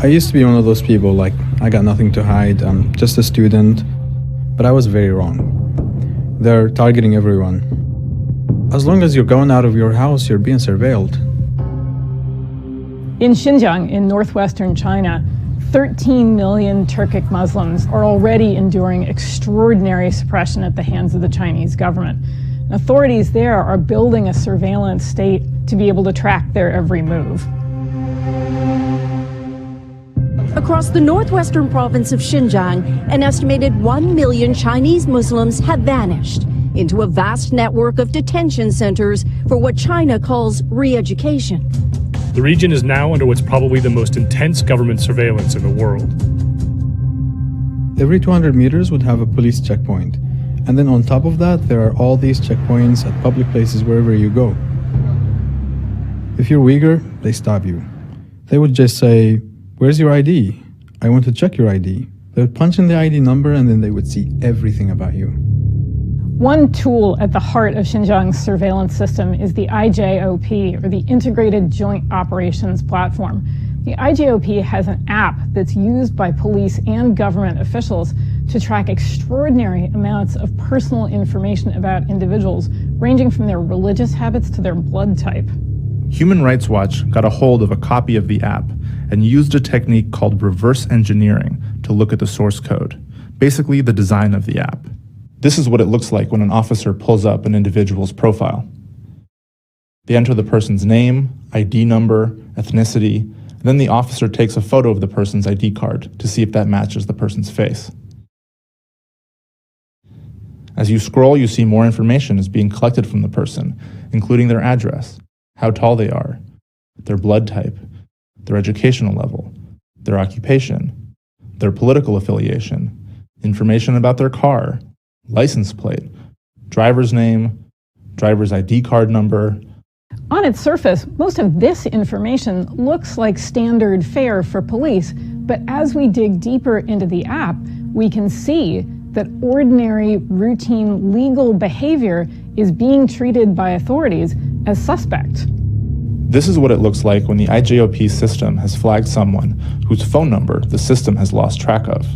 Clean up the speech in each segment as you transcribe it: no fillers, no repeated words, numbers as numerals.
I used to be one of those people, like, I got nothing to hide, I'm just a student, but I was very wrong. They're targeting everyone. As long as you're going out of your house, you're being surveilled. In Xinjiang, in northwestern China, 13 million Turkic Muslims are already enduring extraordinary suppression at the hands of the Chinese government. Authorities there are building a surveillance state to be able to track their every move. Across the northwestern province of Xinjiang, an estimated 1 million Chinese Muslims have vanished into a vast network of detention centers for what China calls re-education. The region is now under what's probably the most intense government surveillance in the world. Every 200 meters would have a police checkpoint. And then on top of that, there are all these checkpoints at public places wherever you go. If you're Uyghur, they stop you. They would just say, "Where's your ID? I want to check your ID." They would punch in the ID number and then they would see everything about you. One tool at the heart of Xinjiang's surveillance system is the IJOP, or the Integrated Joint Operations Platform. The IJOP has an app that's used by police and government officials to track extraordinary amounts of personal information about individuals, ranging from their religious habits to their blood type. Human Rights Watch got a hold of a copy of the app and used a technique called reverse engineering to look at the source code, basically the design of the app. This is what it looks like when an officer pulls up an individual's profile. They enter the person's name, ID number, ethnicity, and then the officer takes a photo of the person's ID card to see if that matches the person's face. As you scroll, you see more information is being collected from the person, including their address, how tall they are, their blood type, their educational level, their occupation, their political affiliation, information about their car, license plate, driver's name, driver's ID card number. On its surface, most of this information looks like standard fare for police, but as we dig deeper into the app, we can see that ordinary, routine, legal behavior is being treated by authorities as suspect. This is what it looks like when the IJOP system has flagged someone whose phone number the system has lost track of.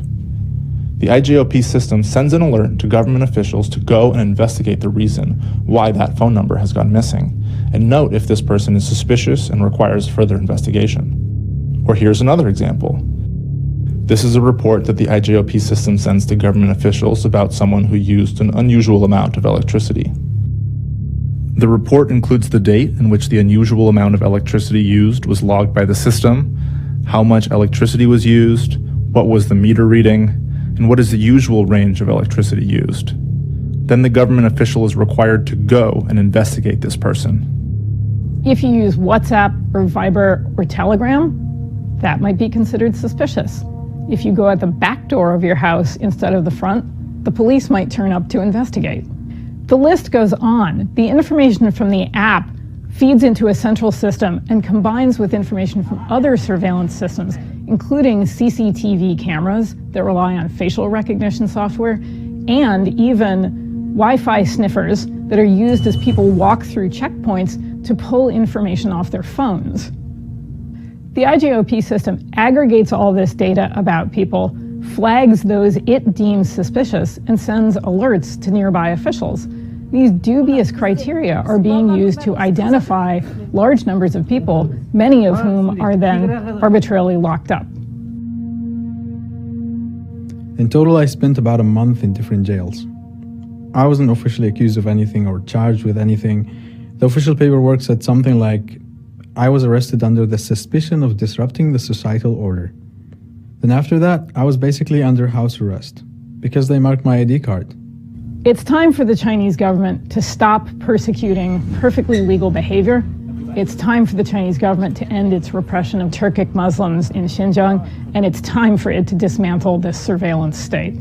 The IJOP system sends an alert to government officials to go and investigate the reason why that phone number has gone missing, and note if this person is suspicious and requires further investigation. Or here's another example. This is a report that the IJOP system sends to government officials about someone who used an unusual amount of electricity. The report includes the date in which the unusual amount of electricity used was logged by the system, how much electricity was used, what was the meter reading, and what is the usual range of electricity used. Then the government official is required to go and investigate this person. If you use WhatsApp or Viber or Telegram, that might be considered suspicious. If you go at the back door of your house instead of the front, the police might turn up to investigate. The list goes on. The information from the app feeds into a central system and combines with information from other surveillance systems, including CCTV cameras that rely on facial recognition software, and even Wi-Fi sniffers that are used as people walk through checkpoints to pull information off their phones. The IJOP system aggregates all this data about people, flags those it deems suspicious, and sends alerts to nearby officials. These dubious criteria are being used to identify large numbers of people, many of whom are then arbitrarily locked up. In total, I spent about a month in different jails. I wasn't officially accused of anything or charged with anything. The official paperwork said something like, I was arrested under the suspicion of disrupting the societal order. Then after that, I was basically under house arrest, because they marked my ID card. It's time for the Chinese government to stop persecuting perfectly legal behavior. It's time for the Chinese government to end its repression of Turkic Muslims in Xinjiang, and it's time for it to dismantle this surveillance state.